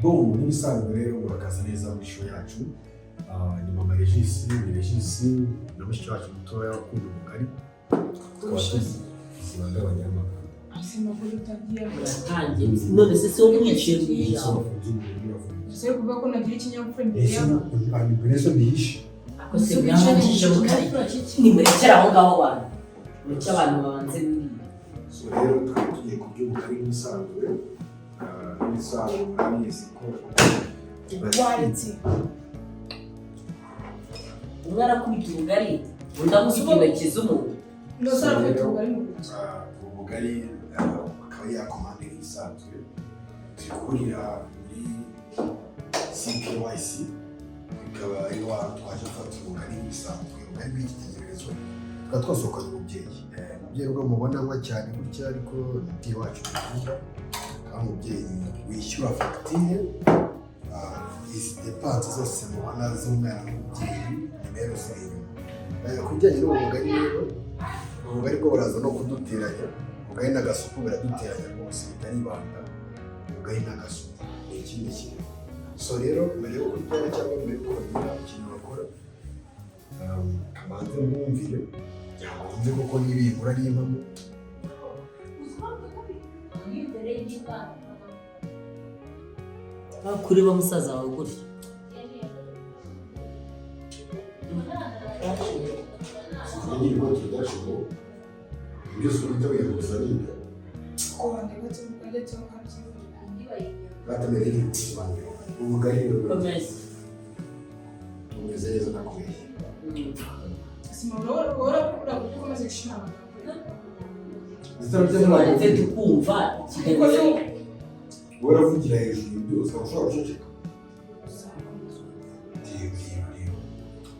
Bom, n'ibisanzwe rero murakaza neza mu show yacu. Ni Mama Regis, ni Regis na mushiki wacu mutoya wakunda umugari. Twashize abanyamakuru. Asema ko utagiye atangiye none se so mwiciye mwijambo ese kuvuga ko nagira ikinyabupfura imbere y'aba Ni Vanessa bihishe. ako se mwamajije mukari ni murekera aho ngaho wanyu mucyo abantu babanze biri So rero tugiye kubyumva nk'ibisanzwe. N'ibisanzwe murabizi ko waretse umwana kubita ubugari undamufite intoki z'umuntu ndosara ko tugari mu rugo ubugari akaba yakomande nk'ibisanzwe. Turi guhurira muri CKYC, bikaba ari wa twaje gufata ubugari nk'ibisanzwe. Ubugari bw'igitekerezo tukaba twasohokanye umubyeyi. Umubyeyi ubwo mubona anywa cyane gutya ariko umubyeyi wacu mukunda, aho umubyeyi wishyura fagitire izi depanse zose mubona z'umwana n'umubyeyi nimero ziri inyuma. Ku bijyanye n'ubu bugari rero, ubugari bwo buraza no kuduteranya. Ubugari n'agasupu biraduteranya rwose, bitari ibanga. Ubugari n'agasupu ni ikindi kintu. So rero mbere yo kurya cyangwa mbere yo kongera ikintu bakora, kamanze mwumvire byagombe kuko n'ibibura ari impamo. kureba musaza wawe gutya Nyiri ko tudashobo byose utabiye kuzanira ko ndetse ndetse kandi batamere nk'ikibande. Ubugari rero komeza tumeze neza nakuye. asema ora gukomeza gushima waretse tukumva ikiganiro uravugira hejuru byose ushobora guceceka.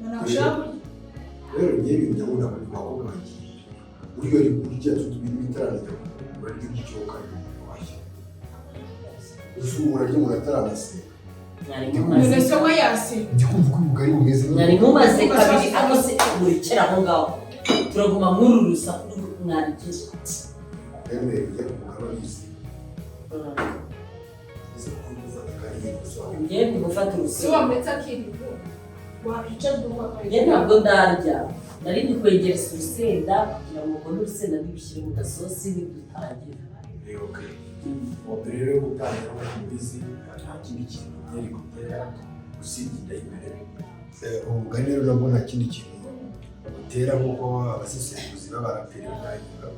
nanashaka Rero ngiye binyamuna muri bakobwa bagiye uriyo ari kurya tutubiri bitarana bari gicoka washya usumura ryo muratarase none se wa yase ndikumva ko ubugari bumeze nari mumaze kabiri akose murekera aho ngaho turaguma mururusa mwarikije rero ya kugaba bizi izo kumva kari gusohoka. ngiye gufata si urusyo wametse akiriho wabica duwa ngiye ntabwo ndarya nari ndi kwegereza urusenda kugira ngo mbone urusenda ntibishyire mu gasosi ntidutangira Okay. Rero gutangira umubizi nta kindi kintu byari gutera usibye imbere. Ubugari rero nabwo nta kindi kintu butera nk'uko abasesenguzi b'abaraperi babivuga.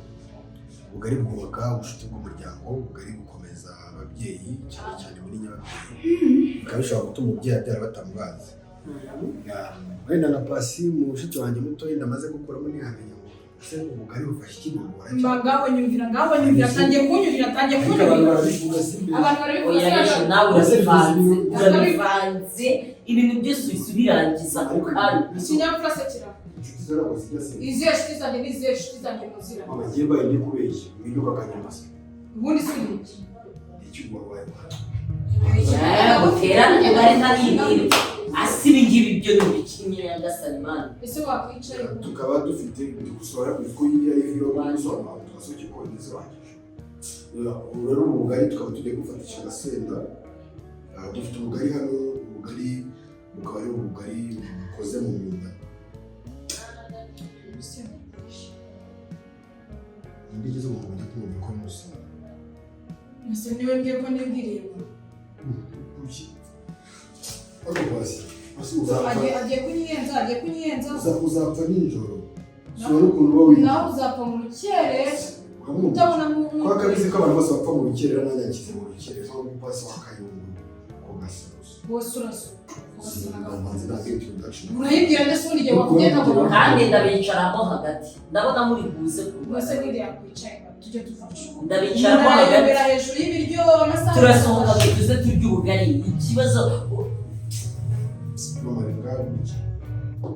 Ubugari bwubaka ubucuti bw'umuryango, ubugari bukomeza ababyeyi cyane cyane muri nyababyeyi, bikaba bishobora gutuma umubyeyi abyara batamubazi. Wenda na Pasi mu mushiki wanjye muto yenda amaze gukuramo ntihamenya ngo ese ubugari bufasha iki mu mubara ngaho nyumvira atangiye kunyumvira abantu oya rero nawe urabivanze ibintu byose ubisubirangiza ako kanya ikinyabupfura se kira inshuti zabo zijya se izihe nshuti zanjye n'izihe nshuti zanjye muzira abagiye bayi kubeshya binyuka kanyamasa ubundi si iki icyuma wabaye guterana ubugari ntari ibintu asi ibingibi byo ni ibikinnye y'agasanimani ese wakwicaye tukaba dufite gusora kuko yiriya y'iviro gusora tugasohoka ko nizirangije. Rero ubugari tukaba tugiye gufatisha agasenda. Dufite ubugari hano, ubugari bukaba ari ubugari bukoze mu myumbati. Ndigeze mu buryo bw'umuntu ko musi ese niwe ngiye ko nibwiriye kuki agiye kunyiyenza uzapfa nijoro ushobora ukuntu uba wiga nawe uzapfa mu rukere utabona kwa kabizi ko abantu bose bapfa mu rukerera nanjye nshyize mu rukerera nko mu pasi wa kayungu ko gasozo wose urasura urayibwira ndetse ubundi igihe wakugenda ngo kandi ndabicaramo hagati ndabona muri buze rwose n'iriya yakwicaye tujye tuvusha ndabicaramo hagati ndarebera hejuru y'ibiryo amasaha turasohoka ngo tuze turya ubugari ikibazo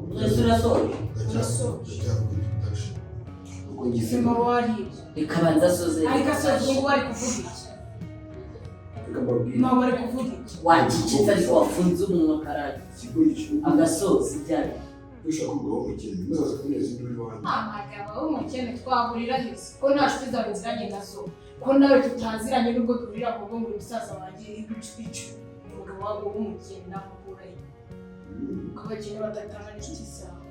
mwese urasoje sema wariye reka banza asoze ariko asoje ngo wari kuvuga iki ma wari kuvuga iki wacicitse ariko wafunze umunwa karari agasoza ibyari ushaka kubaho umukene bimaze kuneza induru iwanjye amagabo w'umukene twahurira hese ko nta nshuti zawe ziragenda so ko nawe tutaziranye nubwo duhurira mu ngo ngo umusaza wanjye ibicu umugabo wabo w'umukene n'amukurayo ukabakene badatanga n'inshuti zawe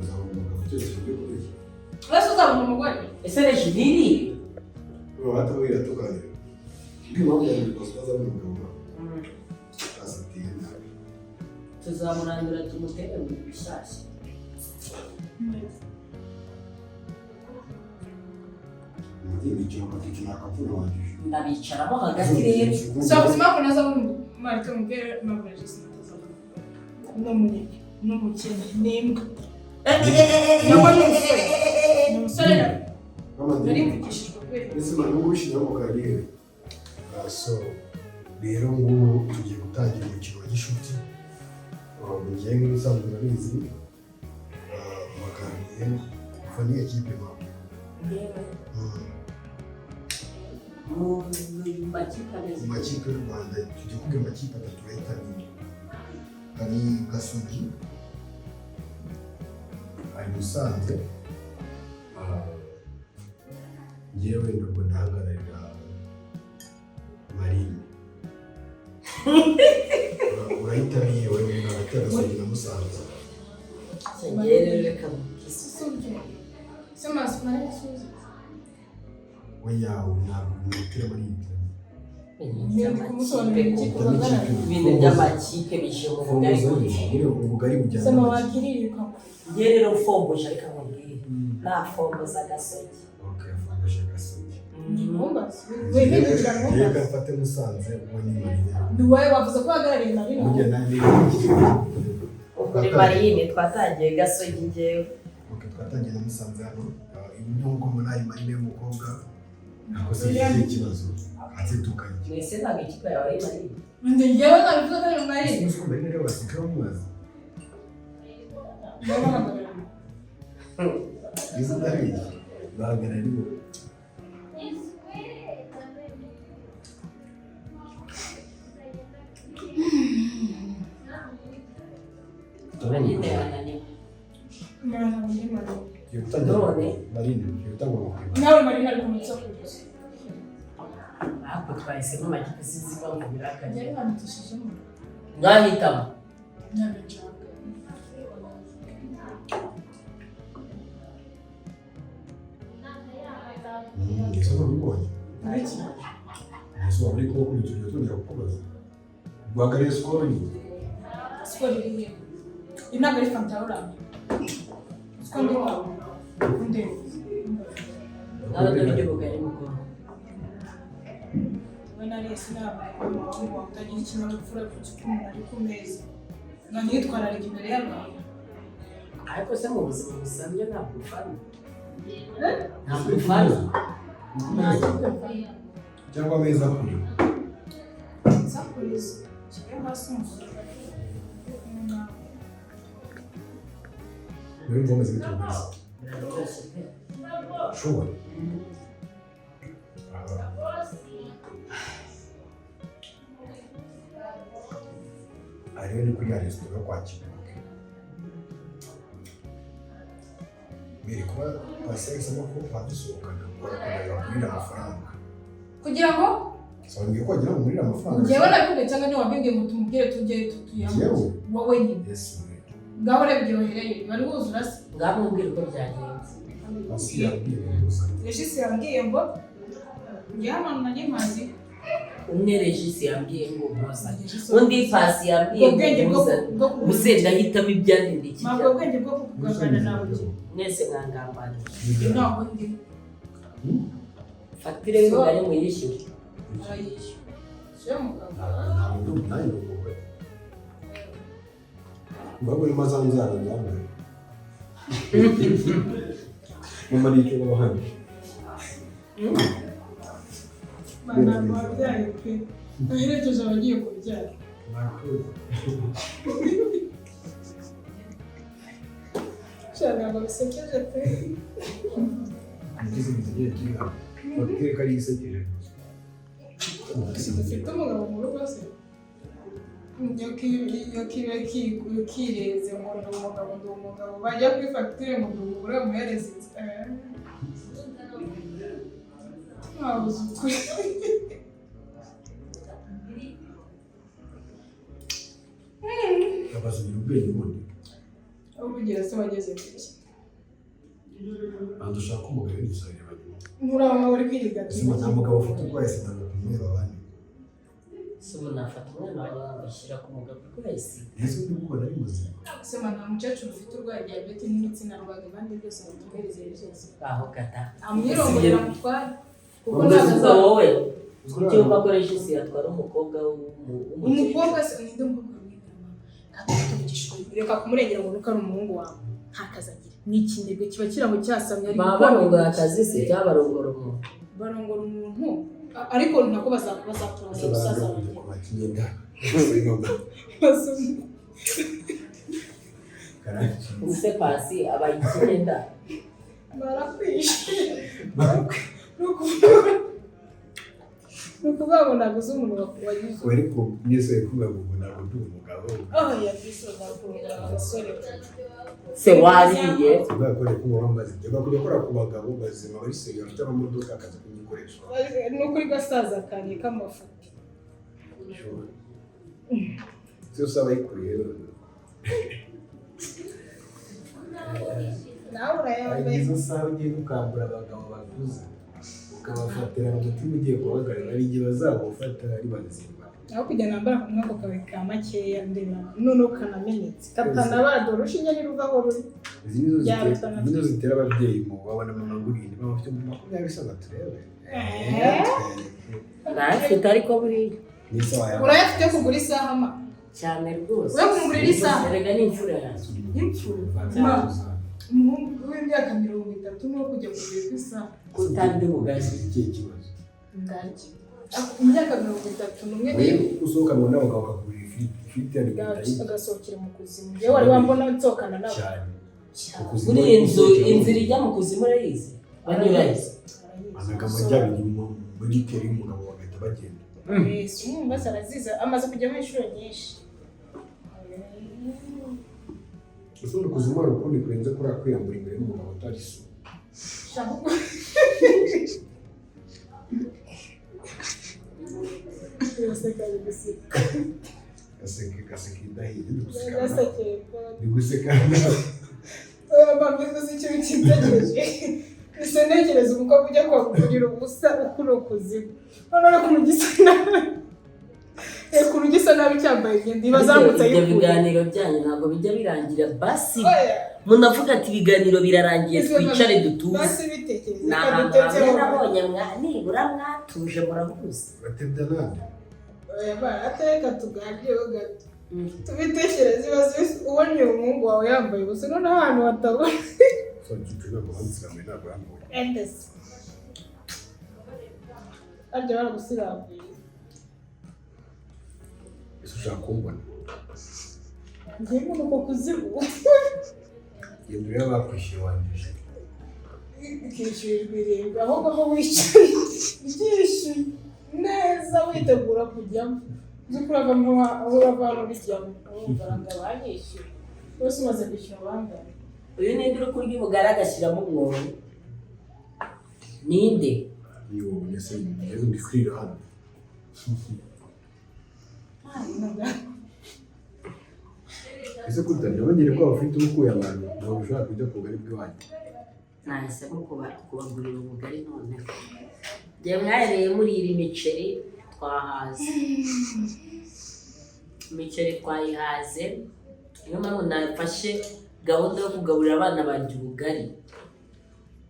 uzaba umugabo utetse ibyo kurya uretse uzabona umugore ese reje niri watabwira tukanira impamvu ya mbere bazabona umugabo asatiye nabi tuzamurandura tumutere mu bishyashya ndabicaramo hagati rero so ubuzima bwo nazabona marike mubwire maburaje sinatazabona n'umukene n'imbwa ni umusore nari mvugishijwe kubera ubuzima n'ubwo bushyiraho mu karere so rero ngubu tugiye gutangira umukino wa gishuti mugiye nk'ibisanzwe urabizi baganiriye fani ekipe mwawe mu makipe mu makipe y'u Rwanda tugiye kuvuga amakipe atatu yahitabiriye hari Gasogi hari Musanze njyewe ntabwo ndahagararira Marine urahitamiye wewe hagati ya Gasogi na Musanze rero reka mukisi se maso nari suzi oya ntabwo umupira muri ibintu by'amakipe bije mu ubugari bujyana sama wakiriruka njye rero mfomboje ariko amubwire nafomboza Gasogi fomboje Gasogi reka mfate Musanze uwo ni Marine ni wowe wavuze ko wahagarariye Marine burya nanjye kuri Marine twatangiye Gasogi njyewe twatangiye na Musanze hano nubwo mbona ari Marine y'umukobwa ntabwo se ikibazo ati tukajya mwese ntabwo ikipe yawe ari Marine njyewe nabivuze ko ari Marine sinzi Marine rero basikaho mumazi izo ndabizi bahagarariye Marine yananiwe Marine nawe Marine ari kumutsa kugusa ahubwo twahisemo amakipe ziziba mu birakaje yari yandikishijemo mwahitamo nyabinjanga izo nabibonye uretse izo waburi kuba kuri tujya tujya kukubaza guhagarariye sikoro nyine siporo irihe intabwo ari fanta oranje siko ndi wawe ndeba ntabwo n'ibyo bugari mukuru we nariye sinaba umuhungu wawe utagira ikinyabupfura kuko umuntu ari ku meza nkanitwararika imbere y'abantu ariko se mu buzima busanzwe ntabwo ufana ntabwo ufana cyangwa ameza kure sakuriza kibe hasi umusoro rero ngomba zibitubiza ushobora ariyo ni kuri ya resitora yo kwa Kibuke mbere kuba basegisamo ko badusohokana bagurira amafaranga kugira ngo sababwiye ko wagira ngo murire amafaranga njyewe nabibwiye cyangwa niba wabibwiye ngo tumubwire tujye tuyamuze wowe nyine ngaho reba ibyohereye bari buzura se ngaho mubwire uko byagenze hasi yabwiye gusa regisi yambwiye ngo njye hano nanjye mazi umwe regisi yambwiye ngo mpuzanye undi pasi yambwiye ngo mpuzanye gusa ndahitamo ibyandindikije ntabwo ubwenge bwo kukuganira nawe mwese mwangambana ntabwo ndi fagitire y'umugari muyishyure arayishyura siyo mugabo ntabwo nawe ni umugore mbabwo urimo azanzara nzambaye mama ni icyo babahamye ntabwo wabyaye pe aherekeje abagiye kubyara shaka ngo bisekeje pe ngize igihe kiga fagitire kari isekeje dufite umugabo mu rugo se iyo kireze ngo ndi umugabo bajya kuri fagitire ngo ndi umugore bamuhereze ntabuze ukuri Abazugira ubwenge ubundi. Ubugira se wageze ku iki? Bantu ushaka umugabo w'inzara bagimo. Nturaba uri kwiga. Nta mugabo ufite urwaye sida ngo kumureba abandi. Se nafata umwana wanjye ngashyira ku mugabo wese. Yesu ndi kubona ari muzima. Se nta mukecuru ufite urwaye diabete n'imitsi na rubagimpande byose batumereze byose. Aho kata. Amwirongera mutware. Kuko ntaza wowe. Kuki ubakoresha isi yatwara umukobwa umukobwa se ninde umukobwa w'ingama. Katubigishwe. Reka kumurengera ngo nuko ari umuhungu wawe. Ntakazagira. Ni ikinebwe kiba kiraho cyasamye ari barongora akazi se cyabarongora umuntu. Barongora umuntu ariko ntako bazatura umusaza wanjye. Use pasi abayikenda. Barakwishe. Nukuvuga ngo naguze umuntu wagize. Wari ko nyese kuvuga ngo ntabwo ndi umugabo. Yabisoza kugira abasore. Se wariye. Bagakora ko bambaze. Bagakora gukora ku bagabo bazima bari seriyo bafite amamodoka akaza kuyikoresha. Nukuri gasaza kanye kamafuti. Cyo saba ikuriye. Nawe urayambaye. Izo saha ugiye gukambura abagabo bakuze. Ukabafatira umutima ugiye kubagarira ari igihe bazagufata ari bazima. Aho kujya nambara ku mwaka kawe ka makeya ndena none kanamenetse. Katanabara dorushinge ntiruvaho ruri. Izi nizo zitera ababyeyi mu babona mama ngurinde bafite mu 20 sana turebe. Nafite ariko buri. Urayafite kugura isaha ma. Cyane rwose. We kumugurira isaha. Erega ni imfura yanjye. Imfura. Umuntu w'imyaka 30 no kujya kugura isaha. Kutandi bugazi ikihe kibazo. Ngaki. Imyaka 30 numwe usohoka mu nabo bakakugurira ifite ari agasohokera mu kuzimu. Yewe wari wambona nsokana nabo. Muri inzira ijya mu kuzimu rayizi. Banyurayize. Anagama jyabi muri keri umugabo bagahita bagenda. Yesu umva saraziza amaze kujya mu ishuri nyinshi. Usohoka kuzimu rukundi kurenze kuri akwiyambura imbere y'umugabo utari so. Shaho. Gaseke ndahiye nduguseka. Nduguseka. Bamwe ikintu kitageje. Ese ntekereza umukobwa ujya kwakugurira ubusa ukuro kuzimu. None kumugisa kurugisa nabi cyambaye igenda ibazamutse y'ukuri. Ibyo biganiro byanyu ntabwo bijya birangira basi. Munavuga ati ibiganiro birarangiye twicare dutuze. Basi bitekereza. Ntabwo nabonye nibura mwatuje murabuze. Batebya nande. Ateka tuganiriyeho gato. Tubitekereze ibibazo ubonye umuhungu wawe yambaye ubusa none ahantu hatabona. Gituna muhanzirame ntabwo yambaye. Endesi. Arya baragusirambuye. Ese ushaka kumbona? Ngiye nuko kuzibu. Yemwe y'abakwishyuye wandije. Ikishyurirwa irindwi ahubwo ko wicaye byinshi neza witegura kujyamo. Zikuraga mu urabana bijyamo. Ubaranga banyishyuye. Bose umaze kwishyura bangana. Uyu ninde uri kurya umugara agashyiramo umwobo? Ninde? Yo, nese yezo ndikwira hano. Ese kutanda bagire ko bafite ubukuye abantu ntabwo ushaka kujya ku bugari bw'iwanyu. Nahisemo kubagurira ubugari none. Njye mwahereye murira imiceri twahaze. Imiceri twayihaze. Niyo mpamvu nafashe gahunda yo kugaburira abana banjye ubugari.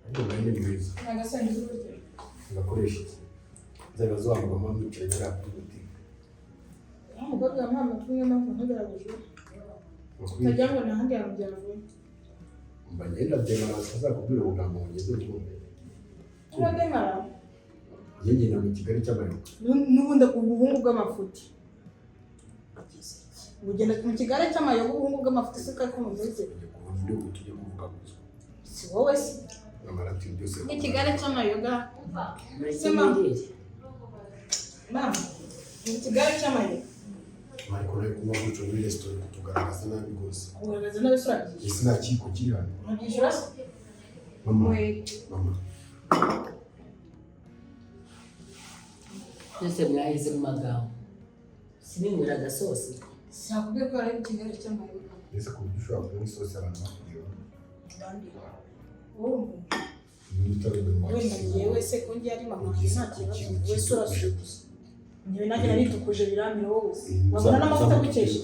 Ariko bari ni bwiza. Nagasangiza urugero. Ngakoresha iki? Nzaga z'abantu bamwe imiceri muri ako butike. Umukobwa wamama kumwe mpamvu ntagaragaje. Tajya ngo nahandi hantu byavuye. Mba ngenda byemara bazakubwira ubugambo ngeze ubwumve. Urademara? Ngenda mu Kigali cy'amayoga. N'ubundi ubuhungu bw'amafuti. Ugenda mu Kigali cy'amayoga ubuhungu bw'amafuti suka ko mumeze. Ndio tujye kuvuga gusa. Si wowe se. Amarati byose. Ni Kigali cy'amayoga. Sema. Mama. Ni Kigali cy'amayoga. Mariko rero kuma guco muri restaurant tugaragaza nabi gose. Ugaragaza nabi sura. Isi nta kiko kiri hano. Nabijura se. Mama. Mama. Byose mwahize mu magambo. Sinimura gasosi. Sinakubwiye ko ari ikigali cy'amayoga. Ese ku buryo ushobora kunywa isosi abantu bakubwira Abandi. Wowe. wenda Wenda njyewe se ko njye ari mama wanjye nta kibazo. Wese urasuka. Njyewe nanjye naritukuje biramira wowe. Wabona n'amavuta agukeshe.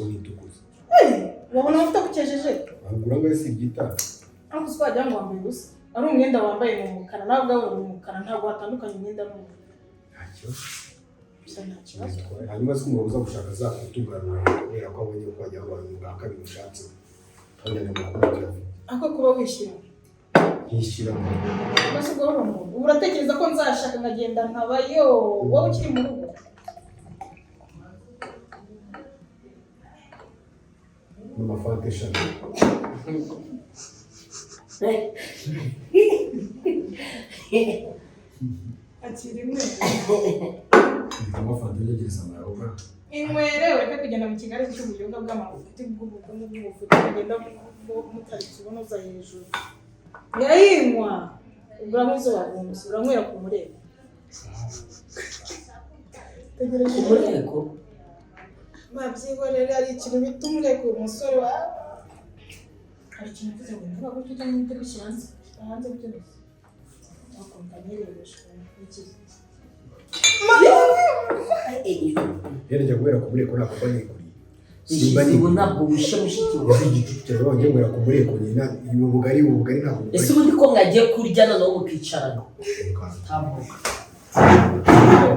Wabona amavuta agukesheje? wagura ngo si ibyitara Ariko uzi ko wagira ngo wambaye ubusa. Ari umwenda wambaye ni umukara, nawe ubwawe uri umukara, ntabwo hatandukanye umwenda n'umukara. nta kibazo Bisa nta kibazo. hanyuma se umuntu uza gushaka zakutugarura kubera ko abonye ko wajya abantu bwa kabiri ushatse kandi ni amakuru Ako kuba wishyira. yishyira Basi ubwo uri umuntu. Ubu uratekereza ko nzashaka nkagenda nkabayo wowe ukiri mu rugo. n'amafante eshatu Akiri imwe. amafante yageze amaroga Inywere ureke kugenda mu kigali cy'ubuyoga bw'amafuti bw'ubukungu bw'ubufuti kugenda mutaritse ubona uza hejuru. Yayinywa. Uguramo izo bagunze uranywera ku mureko. Tegereje umureko babyihorera ari ikintu bita umureko umusore wa hari ikintu mvuze ngo ntabwo ujya ujya mu byo gushyira hanze byose. Wakumva nirebesha iki. Yerejya kubera ku mureko ntabwo mba niguriye simba ni ntabwo wishe mushiki wawe ese igicucu cyawe wongeye ngwera ku mureko nyina ubugari ntabwo ese ubundi ko mwagiye kurya noneho mukicarana ntabwo